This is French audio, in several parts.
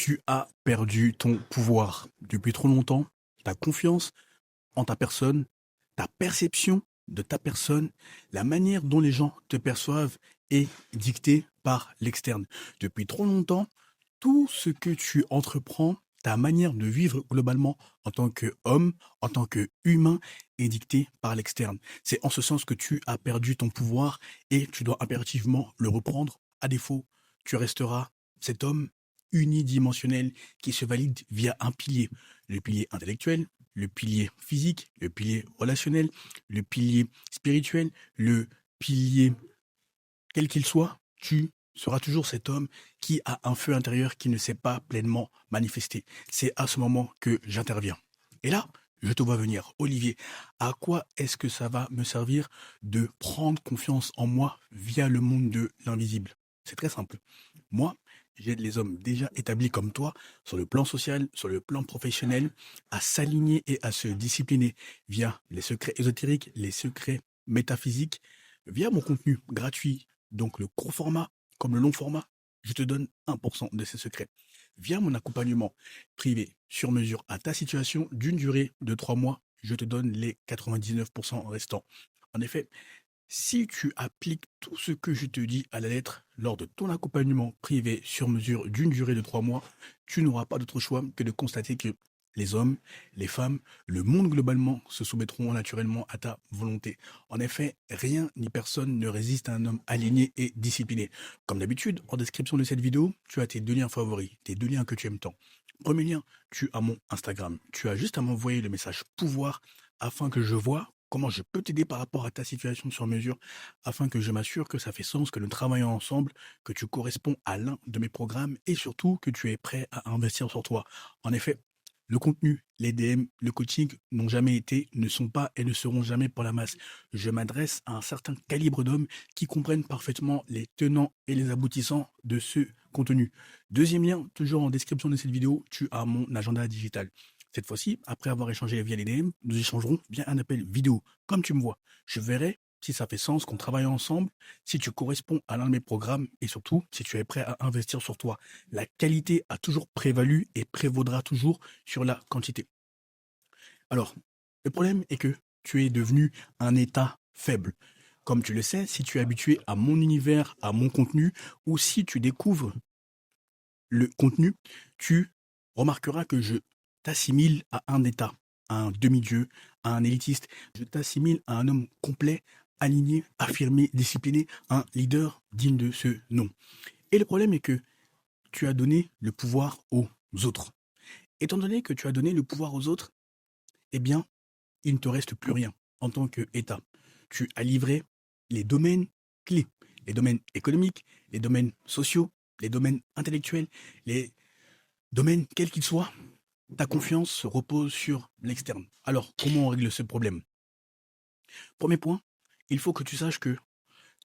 Tu as perdu ton pouvoir. Depuis trop longtemps, ta confiance en ta personne, ta perception de ta personne, la manière dont les gens te perçoivent est dictée par l'externe. Depuis trop longtemps, tout ce que tu entreprends, ta manière de vivre globalement en tant qu'homme, en tant qu'humain, est dictée par l'externe. C'est en ce sens que tu as perdu ton pouvoir et tu dois impérativement le reprendre. À défaut, tu resteras cet homme unidimensionnel qui se valide via un pilier. Le pilier intellectuel, le pilier physique, le pilier relationnel, le pilier spirituel, le pilier quel qu'il soit, tu seras toujours cet homme qui a un feu intérieur qui ne s'est pas pleinement manifesté. C'est à ce moment que j'interviens. Et là, je te vois venir. Olivier, à quoi est-ce que ça va me servir de prendre confiance en moi via le monde de l'invisible? C'est très simple. Moi, j'aide les hommes déjà établis comme toi, sur le plan social, sur le plan professionnel, à s'aligner et à se discipliner via les secrets ésotériques, les secrets métaphysiques, via mon contenu gratuit, donc le court format comme le long format. Je te donne 1% de ces secrets. Via mon accompagnement privé sur mesure à ta situation d'une durée de 3 mois, je te donne les 99% restants. En effet, si tu appliques tout ce que je te dis à la lettre lors de ton accompagnement privé sur mesure d'une durée de 3 mois, tu n'auras pas d'autre choix que de constater que les hommes, les femmes, le monde globalement se soumettront naturellement à ta volonté. En effet, rien ni personne ne résiste à un homme aligné et discipliné. Comme d'habitude, en description de cette vidéo, tu as tes 2 liens favoris, tes 2 liens que tu aimes tant. Premier lien, tu as mon Instagram. Tu as juste à m'envoyer le message pouvoir afin que je vois comment je peux t'aider par rapport à ta situation sur mesure, afin que je m'assure que ça fait sens, que nous travaillons ensemble, que tu corresponds à l'un de mes programmes et surtout que tu es prêt à investir sur toi. En effet, le contenu, les DM, le coaching n'ont jamais été, ne sont pas et ne seront jamais pour la masse. Je m'adresse à un certain calibre d'hommes qui comprennent parfaitement les tenants et les aboutissants de ce contenu. Deuxième lien, toujours en description de cette vidéo, tu as mon agenda digital. Cette fois-ci, après avoir échangé via les DM, nous échangerons via un appel vidéo, comme tu me vois. Je verrai si ça fait sens qu'on travaille ensemble, si tu corresponds à l'un de mes programmes et surtout si tu es prêt à investir sur toi. La qualité a toujours prévalu et prévaudra toujours sur la quantité. Alors, le problème est que tu es devenu un état faible. Comme tu le sais, si tu es habitué à mon univers, à mon contenu, ou si tu découvres le contenu, tu remarqueras que je t'assimile à un état, à un demi-dieu, à un élitiste. Je t'assimile à un homme complet, aligné, affirmé, discipliné, un leader digne de ce nom. Et le problème est que tu as donné le pouvoir aux autres. Étant donné que tu as donné le pouvoir aux autres, eh bien, il ne te reste plus rien en tant qu'État. Tu as livré les domaines clés, les domaines économiques, les domaines sociaux, les domaines intellectuels, les domaines quels qu'ils soient. Ta confiance se repose sur l'externe. Alors, comment on règle ce problème? Premier point, il faut que tu saches que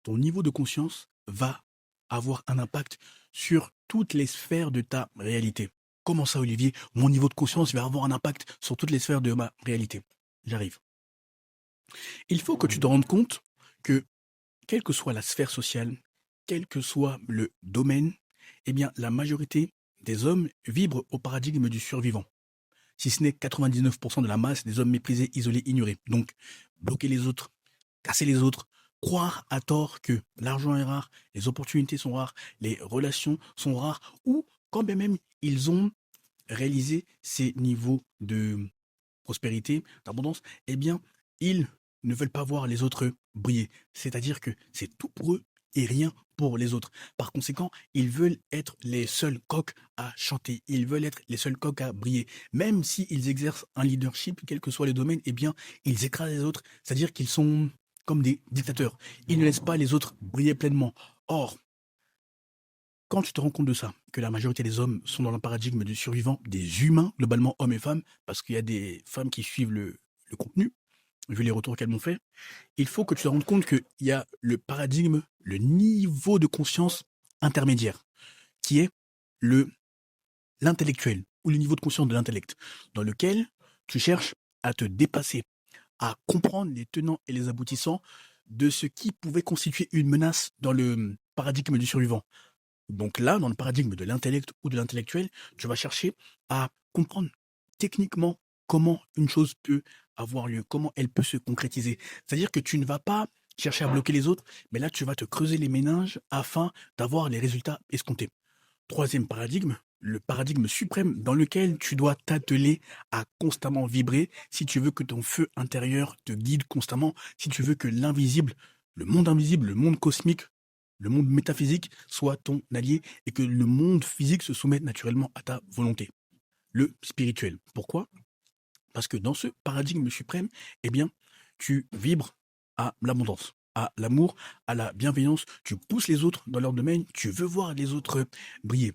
ton niveau de conscience va avoir un impact sur toutes les sphères de ta réalité. Comment ça, Olivier? Mon niveau de conscience va avoir un impact sur toutes les sphères de ma réalité. J'arrive. Il faut que tu te rendes compte que, quelle que soit la sphère sociale, quel que soit le domaine, eh bien, la majorité des hommes vibrent au paradigme du survivant. Si ce n'est 99% de la masse des hommes méprisés, isolés, ignorés. Donc, bloquer les autres, casser les autres, croire à tort que l'argent est rare, les opportunités sont rares, les relations sont rares, ou quand bien même ils ont réalisé ces niveaux de prospérité, d'abondance, eh bien, ils ne veulent pas voir les autres briller. C'est-à-dire que c'est tout pour eux et rien pour les autres. Par conséquent, ils veulent être les seuls coqs à chanter. Ils veulent être les seuls coqs à briller. Même s'ils exercent un leadership, quel que soit le domaine, eh bien, ils écrasent les autres. C'est-à-dire qu'ils sont comme des dictateurs. Ils ne laissent pas les autres briller pleinement. Or, quand tu te rends compte de ça, que la majorité des hommes sont dans le paradigme du survivant, des humains, globalement hommes et femmes, parce qu'il y a des femmes qui suivent le contenu, vu les retours qu'elles m'ont fait, il faut que tu te rendes compte qu'il y a le paradigme, le niveau de conscience intermédiaire, qui est le l'intellectuel, ou le niveau de conscience de l'intellect, dans lequel tu cherches à te dépasser, à comprendre les tenants et les aboutissants de ce qui pouvait constituer une menace dans le paradigme du survivant. Donc là, dans le paradigme de l'intellect ou de l'intellectuel, tu vas chercher à comprendre techniquement comment une chose peut avoir lieu, comment elle peut se concrétiser. C'est-à-dire que tu ne vas pas chercher à bloquer les autres, mais là, tu vas te creuser les méninges afin d'avoir les résultats escomptés. Troisième paradigme, le paradigme suprême dans lequel tu dois t'atteler à constamment vibrer si tu veux que ton feu intérieur te guide constamment, si tu veux que l'invisible, le monde cosmique, le monde métaphysique soit ton allié et que le monde physique se soumette naturellement à ta volonté. Le spirituel. Pourquoi? Parce que dans ce paradigme suprême, eh bien, tu vibres à l'abondance, à l'amour, à la bienveillance, tu pousses les autres dans leur domaine, tu veux voir les autres briller.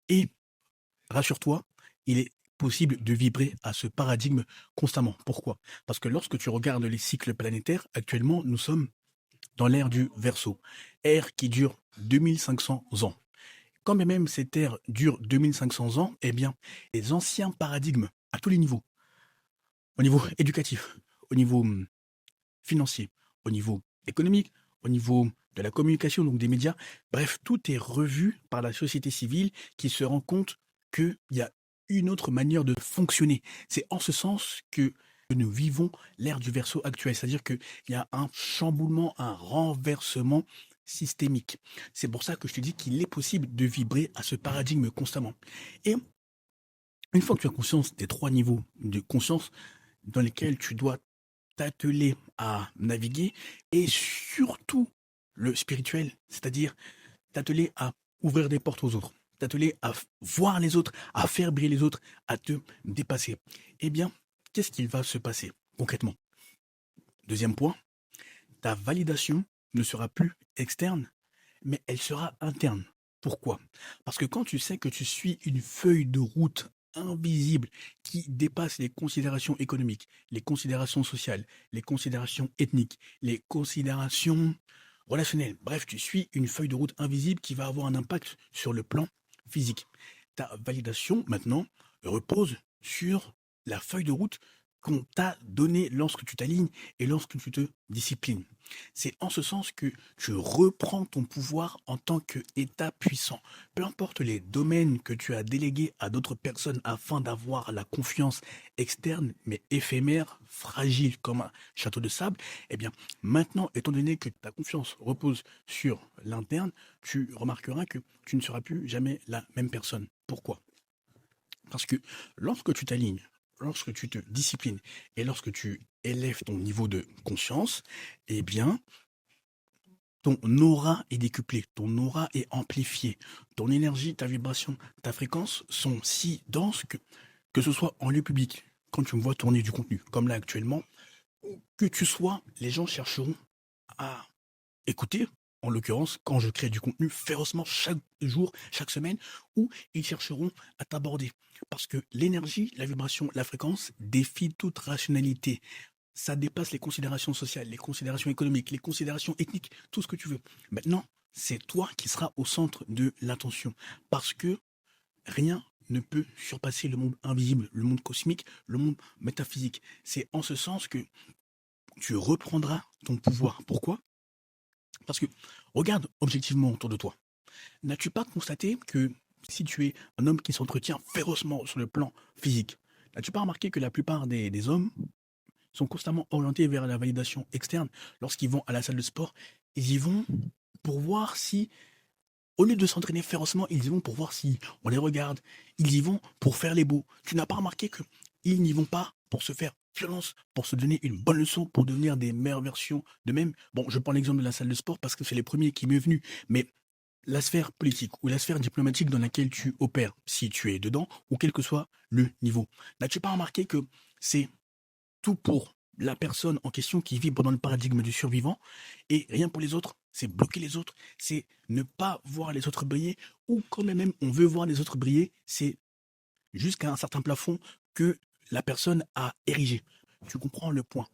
Et rassure-toi, il est possible de vibrer à ce paradigme constamment. Pourquoi? Parce que lorsque tu regardes les cycles planétaires, actuellement, nous sommes dans l'ère du Verseau, ère qui dure 2500 ans. Quand bien même cette ère dure 2500 ans, eh bien, les anciens paradigmes, à tous les niveaux, au niveau éducatif, au niveau financier, au niveau économique, au niveau de la communication, donc des médias. Bref, tout est revu par la société civile qui se rend compte qu'il y a une autre manière de fonctionner. C'est en ce sens que nous vivons l'ère du Verseau actuel, c'est-à-dire qu'il y a un chamboulement, un renversement systémique. C'est pour ça que je te dis qu'il est possible de vibrer à ce paradigme constamment. Et une fois que tu as conscience des trois niveaux de conscience dans lesquels tu dois t'atteler à naviguer et surtout le spirituel, c'est-à-dire t'atteler à ouvrir des portes aux autres, t'atteler à voir les autres, à faire briller les autres, à te dépasser. Eh bien, qu'est-ce qu'il va se passer concrètement? Deuxième point, ta validation ne sera plus externe, mais elle sera interne. Pourquoi? Parce que quand tu sais que tu suis une feuille de route invisible qui dépasse les considérations économiques, les considérations sociales, les considérations ethniques, les considérations relationnelles, bref, tu suis une feuille de route invisible qui va avoir un impact sur le plan physique. Ta validation, maintenant, repose sur la feuille de route qu'on t'a donnée lorsque tu t'alignes et lorsque tu te disciplines. C'est en ce sens que tu reprends ton pouvoir en tant qu'État puissant. Peu importe les domaines que tu as délégués à d'autres personnes afin d'avoir la confiance externe, mais éphémère, fragile comme un château de sable, eh bien, maintenant, étant donné que ta confiance repose sur l'interne, tu remarqueras que tu ne seras plus jamais la même personne. Pourquoi? Parce que lorsque tu t'alignes, lorsque tu te disciplines et lorsque tu élèves ton niveau de conscience, eh bien, ton aura est décuplée, ton aura est amplifiée, ton énergie, ta vibration, ta fréquence sont si denses que ce soit en lieu public, quand tu me vois tourner du contenu, comme là actuellement, que tu sois, les gens chercheront à écouter, en l'occurrence, quand je crée du contenu férocement chaque jour, chaque semaine, où ils chercheront à t'aborder. Parce que l'énergie, la vibration, la fréquence défie toute rationalité. Ça dépasse les considérations sociales, les considérations économiques, les considérations ethniques, tout ce que tu veux. Maintenant, c'est toi qui seras au centre de l'attention. Parce que rien ne peut surpasser le monde invisible, le monde cosmique, le monde métaphysique. C'est en ce sens que tu reprendras ton pouvoir. Pourquoi? Parce que regarde objectivement autour de toi. N'as-tu pas constaté que si tu es un homme qui s'entretient férocement sur le plan physique, n'as-tu pas remarqué que la plupart des hommes sont constamment orientés vers la validation externe lorsqu'ils vont à la salle de sport? Ils y vont pour voir si, au lieu de s'entraîner férocement, ils y vont pour voir si on les regarde. Ils y vont pour faire les beaux. Tu n'as pas remarqué que ils n'y vont pas pour se faire violence, pour se donner une bonne leçon, pour devenir des meilleures versions d'eux-mêmes. Bon, je prends l'exemple de la salle de sport parce que c'est les premiers qui m'est venu, mais la sphère politique ou la sphère diplomatique dans laquelle tu opères, si tu es dedans, ou quel que soit le niveau. N'as-tu pas remarqué que c'est tout pour la personne en question qui vibre dans le paradigme du survivant et rien pour les autres? C'est bloquer les autres, c'est ne pas voir les autres briller, ou quand même on veut voir les autres briller, c'est jusqu'à un certain plafond que la personne a érigé. Tu comprends le point?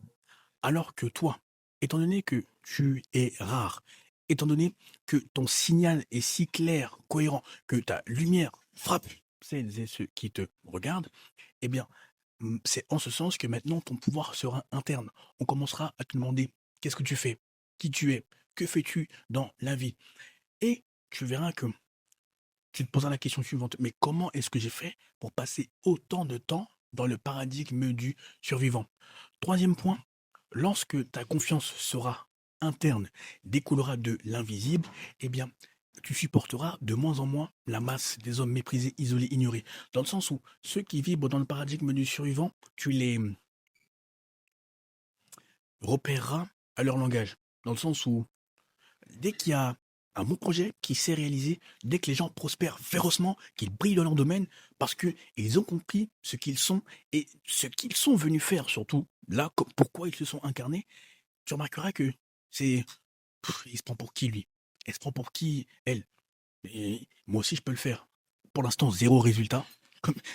Alors que toi, étant donné que tu es rare, étant donné que ton signal est si clair, cohérent, que ta lumière frappe celles et ceux qui te regardent, eh bien, c'est en ce sens que maintenant ton pouvoir sera interne. On commencera à te demander qu'est-ce que tu fais, qui tu es, que fais-tu dans la vie. Et tu verras que tu te poseras la question suivante, mais comment est-ce que j'ai fait pour passer autant de temps dans le paradigme du survivant? Troisième point, lorsque ta confiance sera interne, découlera de l'invisible, eh bien, tu supporteras de moins en moins la masse des hommes méprisés, isolés, ignorés. Dans le sens où ceux qui vibrent dans le paradigme du survivant, tu les repéreras à leur langage. Dans le sens où dès qu'il y a un bon projet qui s'est réalisé, dès que les gens prospèrent férocement, qu'ils brillent dans leur domaine, parce qu'ils ont compris ce qu'ils sont et ce qu'ils sont venus faire, surtout là, pourquoi ils se sont incarnés, tu remarqueras que c'est... il se prend pour qui, lui? Elle se prend pour qui, elle? Et moi aussi, je peux le faire. Pour l'instant, zéro résultat.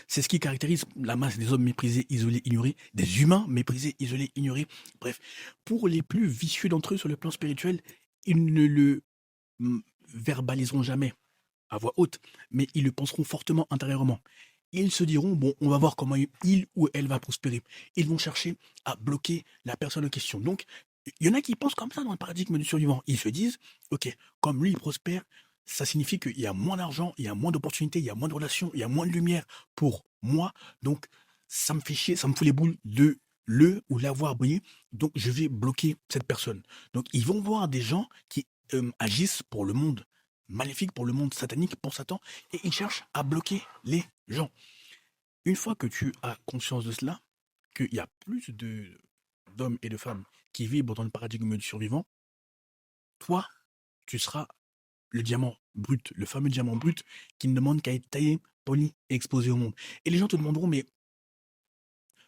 C'est ce qui caractérise la masse des hommes méprisés, isolés, ignorés, des humains méprisés, isolés, ignorés. Bref, pour les plus vicieux d'entre eux sur le plan spirituel, ils ne le verbaliseront jamais à voix haute, mais ils le penseront fortement intérieurement. Ils se diront, bon, on va voir comment il ou elle va prospérer. Ils vont chercher à bloquer la personne en question. Donc, il y en a qui pensent comme ça dans le paradigme du survivant. Ils se disent, ok, comme lui, il prospère, ça signifie qu'il y a moins d'argent, il y a moins d'opportunités, il y a moins de relations, il y a moins de lumière pour moi. Donc, ça me fait chier, ça me fout les boules de le ou l'avoir brillé. Donc, je vais bloquer cette personne. Donc, ils vont voir des gens qui agissent pour le monde maléfique, pour le monde satanique, pour Satan, et ils cherchent à bloquer les gens. Une fois que tu as conscience de cela, qu'il y a plus d'hommes et de femmes qui vibrent dans le paradigme du survivant, toi, tu seras le diamant brut, le fameux diamant brut qui ne demande qu'à être taillé, poli et exposé au monde. Et les gens te demanderont, mais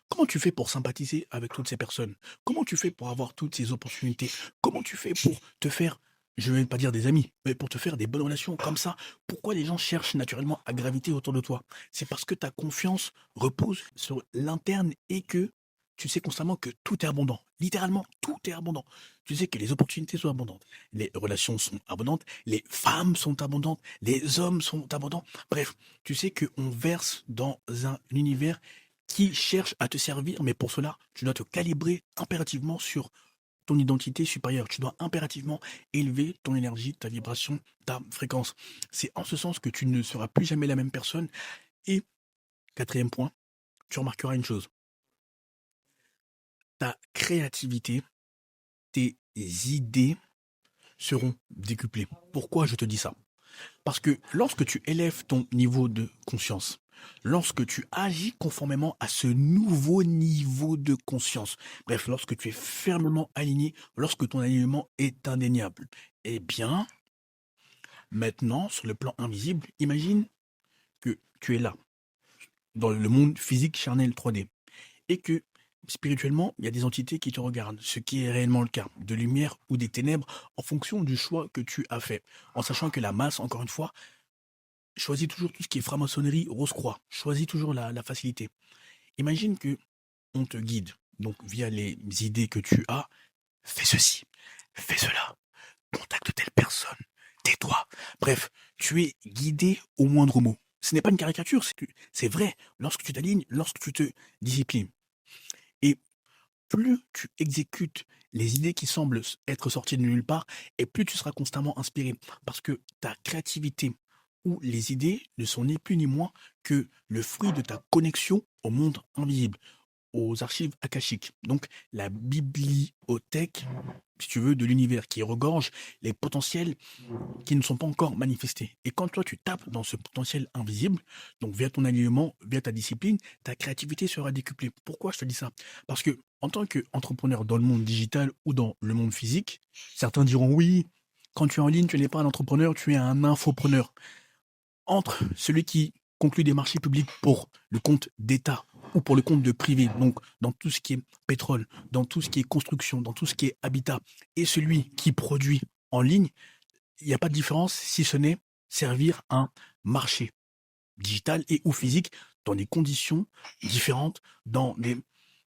comment tu fais pour sympathiser avec toutes ces personnes? Comment tu fais pour avoir toutes ces opportunités? Comment tu fais pour te faire, je ne vais pas dire des amis, mais pour te faire des bonnes relations comme ça? Pourquoi les gens cherchent naturellement à graviter autour de toi? C'est parce que ta confiance repose sur l'interne et que tu sais constamment que tout est abondant. Littéralement, tout est abondant. Tu sais que les opportunités sont abondantes, les relations sont abondantes, les femmes sont abondantes, les hommes sont abondants. Bref, tu sais qu'on verse dans un univers qui cherche à te servir, mais pour cela, tu dois te calibrer impérativement sur ton identité supérieure. Tu dois impérativement élever ton énergie, ta vibration, ta fréquence. C'est en ce sens que tu ne seras plus jamais la même personne. Et quatrième point, tu remarqueras une chose. Ta créativité, tes idées seront décuplées. Pourquoi je te dis ça? Parce que lorsque tu élèves ton niveau de conscience, lorsque tu agis conformément à ce nouveau niveau de conscience, bref, lorsque tu es fermement aligné, lorsque ton alignement est indéniable, eh bien, maintenant, sur le plan invisible, imagine que tu es là, dans le monde physique charnel 3D, et que spirituellement, il y a des entités qui te regardent, ce qui est réellement le cas, de lumière ou des ténèbres, en fonction du choix que tu as fait, en sachant que la masse, encore une fois, choisis toujours tout ce qui est franc-maçonnerie, rose-croix. Choisis toujours la facilité. Imagine que on te guide, donc via les idées que tu as, fais ceci, fais cela, contacte telle personne, tais-toi. Bref, tu es guidé au moindre mot. Ce n'est pas une caricature, c'est vrai. Lorsque tu t'alignes, lorsque tu te disciplines. Et plus tu exécutes les idées qui semblent être sorties de nulle part, et plus tu seras constamment inspiré. Parce que ta créativité ou les idées ne sont ni plus ni moins que le fruit de ta connexion au monde invisible, aux archives akashiques. Donc la bibliothèque, si tu veux, de l'univers qui regorge les potentiels qui ne sont pas encore manifestés. Et quand toi tu tapes dans ce potentiel invisible, donc via ton alignement, via ta discipline, ta créativité sera décuplée. Pourquoi je te dis ça? Parce que en tant qu'entrepreneur dans le monde digital ou dans le monde physique, certains diront oui, quand tu es en ligne, tu n'es pas un entrepreneur, tu es un infopreneur. Entre celui qui conclut des marchés publics pour le compte d'État ou pour le compte de privé, donc dans tout ce qui est pétrole, dans tout ce qui est construction, dans tout ce qui est habitat, et celui qui produit en ligne, il n'y a pas de différence si ce n'est servir un marché digital et ou physique dans des conditions différentes, dans des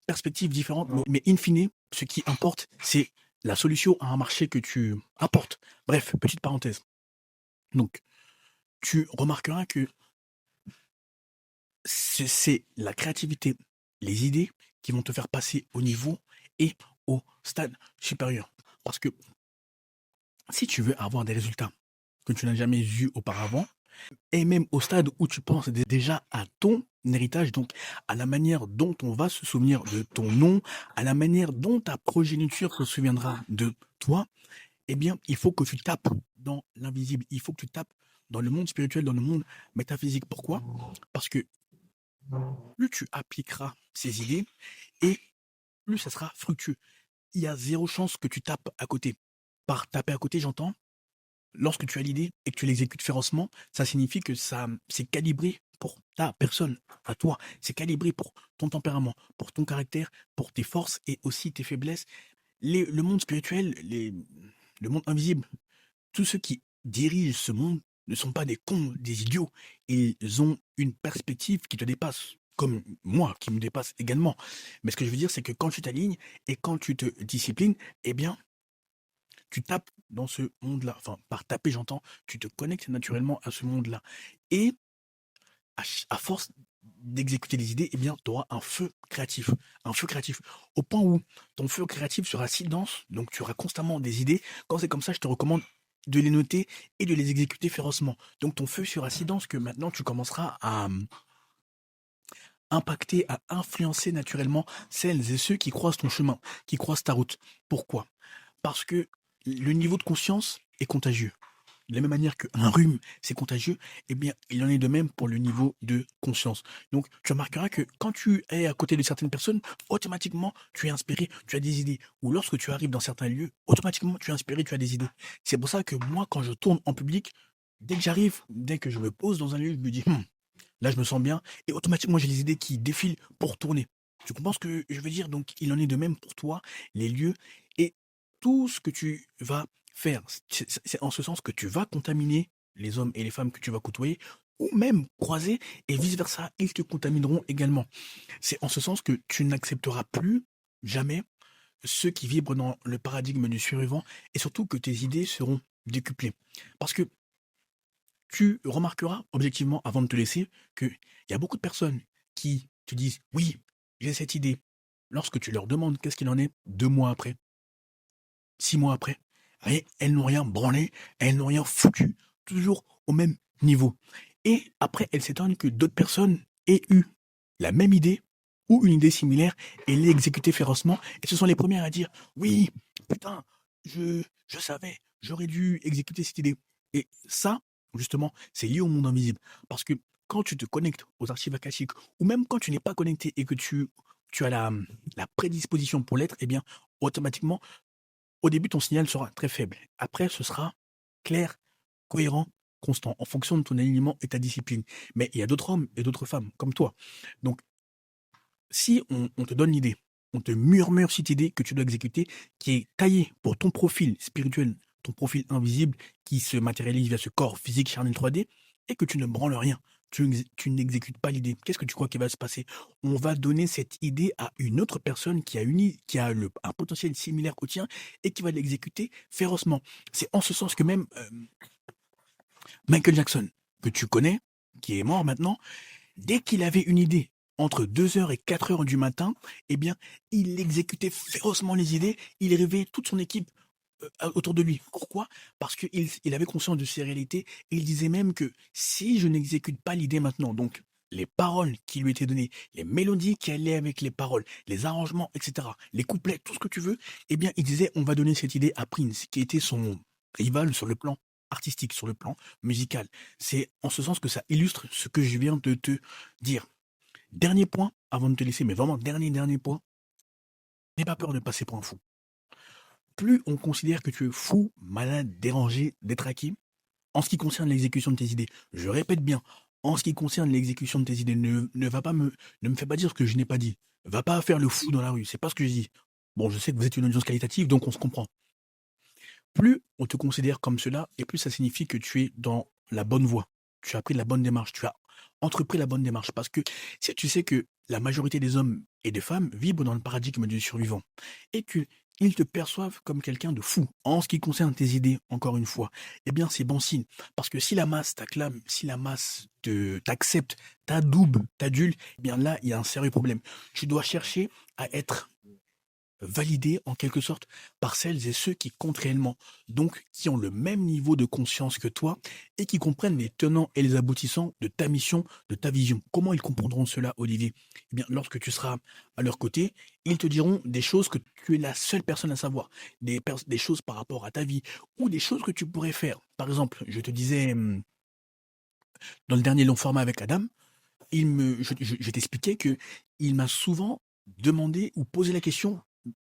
perspectives différentes. Mais in fine, ce qui importe, c'est la solution à un marché que tu apportes. Bref, petite parenthèse. Donc, tu remarqueras que c'est la créativité, les idées qui vont te faire passer au niveau et au stade supérieur. Parce que si tu veux avoir des résultats que tu n'as jamais vus auparavant, et même au stade où tu penses déjà à ton héritage, donc à la manière dont on va se souvenir de ton nom, à la manière dont ta progéniture se souviendra de toi, eh bien, il faut que tu tapes dans l'invisible, il faut que tu tapes dans le monde spirituel, dans le monde métaphysique. Pourquoi? Parce que plus tu appliqueras ces idées et plus ça sera fructueux. Il y a zéro chance que tu tapes à côté. Par taper à côté, j'entends, lorsque tu as l'idée et que tu l'exécutes férocement, ça signifie que ça c'est calibré pour ta personne, à toi. C'est calibré pour ton tempérament, pour ton caractère, pour tes forces et aussi tes faiblesses. Le monde spirituel, le monde invisible, tous ceux qui dirigent ce monde ne sont pas des cons, des idiots. Ils ont une perspective qui te dépasse, comme moi, qui me dépasse également. Mais ce que je veux dire, c'est que quand tu t'alignes et quand tu te disciplines, eh bien, tu tapes dans ce monde-là. Enfin, par taper, j'entends, tu te connectes naturellement à ce monde-là. Et à force d'exécuter les idées, eh bien, tu auras un feu créatif. Un feu créatif. Au point où ton feu créatif sera si dense, donc tu auras constamment des idées. Quand c'est comme ça, je te recommande de les noter et de les exécuter férocement. Donc ton feu sera si dense que maintenant tu commenceras à impacter, à influencer naturellement celles et ceux qui croisent ton chemin, qui croisent ta route. Pourquoi? Parce que le niveau de conscience est contagieux. De la même manière qu'un rhume, c'est contagieux, eh bien, il en est de même pour le niveau de conscience. Donc, tu remarqueras que quand tu es à côté de certaines personnes, automatiquement, tu es inspiré, tu as des idées. Ou lorsque tu arrives dans certains lieux, automatiquement, tu es inspiré, tu as des idées. C'est pour ça que moi, quand je tourne en public, dès que j'arrive, dès que je me pose dans un lieu, je me dis, là, je me sens bien, et automatiquement, j'ai des idées qui défilent pour tourner. Tu comprends ce que je veux dire? Donc, il en est de même pour toi, les lieux, et tout ce que tu vas faire. C'est en ce sens que tu vas contaminer les hommes et les femmes que tu vas côtoyer, ou même croiser, et vice-versa, ils te contamineront également. C'est en ce sens que tu n'accepteras plus jamais ceux qui vibrent dans le paradigme du survivant, et surtout que tes idées seront décuplées. Parce que tu remarqueras objectivement, avant de te laisser, qu'il y a beaucoup de personnes qui te disent oui, j'ai cette idée. Lorsque tu leur demandes qu'est-ce qu'il en est 2 mois après, 6 mois après, elles n'ont rien branlé, elles n'ont rien foutu, toujours au même niveau. Et après, elles s'étonnent que d'autres personnes aient eu la même idée ou une idée similaire et l'aient exécutée férocement. Et ce sont les premières à dire oui, putain, je savais, j'aurais dû exécuter cette idée. Et ça, justement, c'est lié au monde invisible. Parce que quand tu te connectes aux archives akashiques, ou même quand tu n'es pas connecté et que tu as la prédisposition pour l'être, eh bien, automatiquement, au début, ton signal sera très faible. Après, ce sera clair, cohérent, constant, en fonction de ton alignement et ta discipline. Mais il y a d'autres hommes et d'autres femmes, comme toi. Donc, si on te donne l'idée, on te murmure cette idée que tu dois exécuter, qui est taillée pour ton profil spirituel, ton profil invisible, qui se matérialise via ce corps physique charnel 3D, et que tu ne branles rien, tu n'exécutes pas l'idée, qu'est-ce que tu crois qui va se passer? On va donner cette idée à une autre personne qui a un potentiel similaire au tien et qui va l'exécuter férocement. C'est en ce sens que même Michael Jackson, que tu connais, qui est mort maintenant, dès qu'il avait une idée entre 2 heures et 4 heures du matin, eh bien, il exécutait férocement les idées, il réveillait toute son équipe autour de lui. Pourquoi? Parce qu'il avait conscience de ses réalités et il disait même que si je n'exécute pas l'idée maintenant, donc les paroles qui lui étaient données, les mélodies qui allaient avec les paroles, les arrangements, etc., les couplets, tout ce que tu veux, eh bien, il disait on va donner cette idée à Prince, qui était son rival sur le plan artistique, sur le plan musical. C'est en ce sens que ça illustre ce que je viens de te dire. Dernier point, avant de te laisser, mais vraiment dernier point, n'aie pas peur de passer pour un fou. Plus on considère que tu es fou, malade, dérangé, détraqué, en ce qui concerne l'exécution de tes idées, je répète bien, en ce qui concerne l'exécution de tes idées, ne me fais pas dire ce que je n'ai pas dit. Va pas faire le fou dans la rue, c'est pas ce que je dis. Bon, je sais que vous êtes une audience qualitative, donc on se comprend. Plus on te considère comme cela, et plus ça signifie que tu es dans la bonne voie. Tu as pris la bonne démarche, tu as entrepris la bonne démarche. Parce que si tu sais que la majorité des hommes et des femmes vibrent dans le paradigme du survivant, et qu'ils te perçoivent comme quelqu'un de fou, en ce qui concerne tes idées, encore une fois, eh bien c'est bon signe. Parce que si la masse t'acclame, si la masse t'accepte, t'adoube, t'adule, eh bien là, il y a un sérieux problème. Tu dois chercher à être validé en quelque sorte par celles et ceux qui comptent réellement, donc qui ont le même niveau de conscience que toi et qui comprennent les tenants et les aboutissants de ta mission, de ta vision. Comment ils comprendront cela, Olivier? Eh bien, lorsque tu seras à leur côté, ils te diront des choses que tu es la seule personne à savoir, des choses par rapport à ta vie ou des choses que tu pourrais faire. Par exemple, je te disais dans le dernier long format avec Adam, je t'expliquais que il m'a souvent demandé ou posé la question: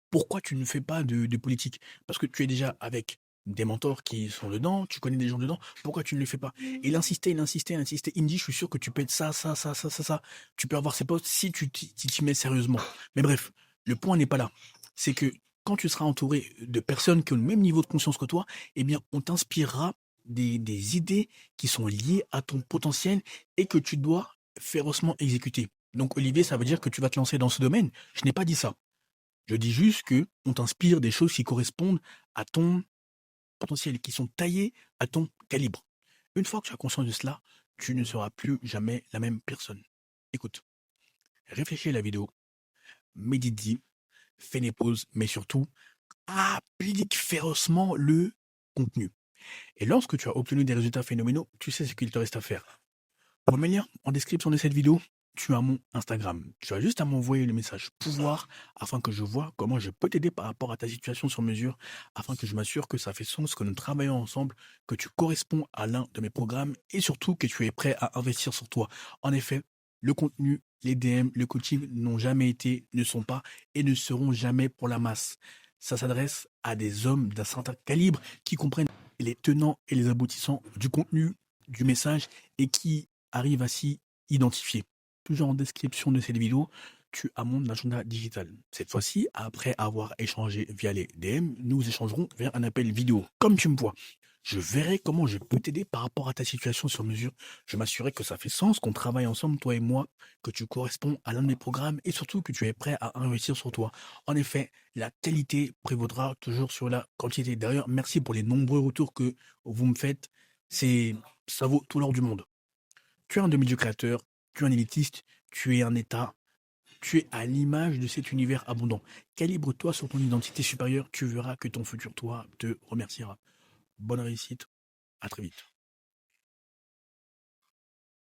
«Pourquoi tu ne fais pas de politique? Parce que tu es déjà avec des mentors qui sont dedans, tu connais des gens dedans, pourquoi tu ne le fais pas?» Et il insistait, il insistait, il insistait. Il me dit: «Je suis sûr que tu peux être ça, ça, ça, ça, ça, ça. Tu peux avoir ces postes si tu t'y mets sérieusement». Mais bref, le point n'est pas là. C'est que quand tu seras entouré de personnes qui ont le même niveau de conscience que toi, eh bien, on t'inspirera des idées qui sont liées à ton potentiel et que tu dois férocement exécuter. Donc Olivier, ça veut dire que tu vas te lancer dans ce domaine? Je n'ai pas dit ça. Je dis juste que on t'inspire des choses qui correspondent à ton potentiel, qui sont taillées à ton calibre. Une fois que tu as conscience de cela, tu ne seras plus jamais la même personne. Écoute, réfléchis à la vidéo, médite-y, fais des pauses, mais surtout, applique férocement le contenu. Et lorsque tu as obtenu des résultats phénoménaux, tu sais ce qu'il te reste à faire. Pour le lien en description de cette vidéo, tu as mon Instagram. Tu as juste à m'envoyer le message pouvoir afin que je vois comment je peux t'aider par rapport à ta situation sur mesure, afin que je m'assure que ça fait sens, que nous travaillons ensemble, que tu corresponds à l'un de mes programmes et surtout que tu es prêt à investir sur toi. En effet, le contenu, les DM, le coaching n'ont jamais été, ne sont pas et ne seront jamais pour la masse. Ça s'adresse à des hommes d'un certain calibre qui comprennent les tenants et les aboutissants du contenu, du message et qui arrivent à s'y identifier. Toujours en description de cette vidéo, tu as mon agenda digital. Cette fois-ci, après avoir échangé via les DM, nous échangerons vers un appel vidéo. Comme tu me vois, je verrai comment je peux t'aider par rapport à ta situation sur mesure. Je m'assurerai que ça fait sens, qu'on travaille ensemble, toi et moi, que tu corresponds à l'un de mes programmes et surtout que tu es prêt à investir sur toi. En effet, la qualité prévaudra toujours sur la quantité. D'ailleurs, merci pour les nombreux retours que vous me faites. Ça vaut tout l'or du monde. Tu es un demi-dieu créateur, tu es un élitiste, tu es un état, tu es à l'image de cet univers abondant. Calibre-toi sur ton identité supérieure, tu verras que ton futur toi te remerciera. Bonne réussite, à très vite.